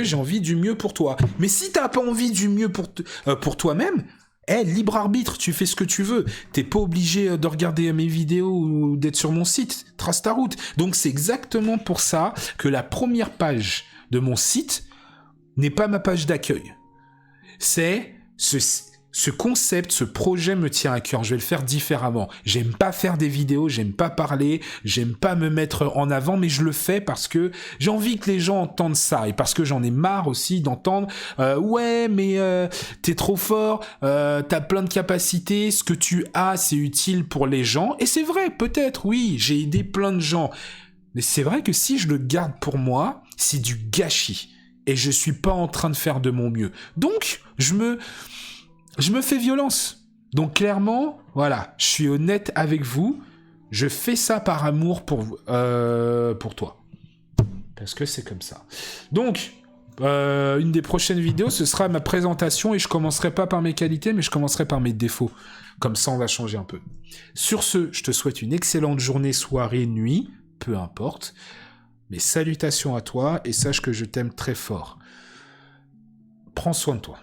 j'ai envie du mieux pour toi. Mais si t'as pas envie du mieux pour toi-même, libre arbitre, tu fais ce que tu veux. T'es pas obligé de regarder mes vidéos ou d'être sur mon site. Trace ta route. Donc c'est exactement pour ça que la première page de mon site n'est pas ma page d'accueil. C'est ce concept, ce projet me tient à cœur, je vais le faire différemment. J'aime pas faire des vidéos, j'aime pas parler, j'aime pas me mettre en avant, mais je le fais parce que j'ai envie que les gens entendent ça, et parce que j'en ai marre aussi d'entendre ouais, mais t'es trop fort, t'as plein de capacités, ce que tu as, c'est utile pour les gens, et c'est vrai, peut-être, oui, j'ai aidé plein de gens, mais c'est vrai que si je le garde pour moi, c'est du gâchis, et je suis pas en train de faire de mon mieux. Donc, je me fais violence. Donc clairement, voilà, je suis honnête avec vous. Je fais ça par amour pour toi. Parce que c'est comme ça. Donc, une des prochaines vidéos, ce sera ma présentation et je commencerai pas par mes qualités, mais je commencerai par mes défauts. Comme ça, on va changer un peu. Sur ce, je te souhaite une excellente journée, soirée, nuit, peu importe. Mes salutations à toi et sache que je t'aime très fort. Prends soin de toi.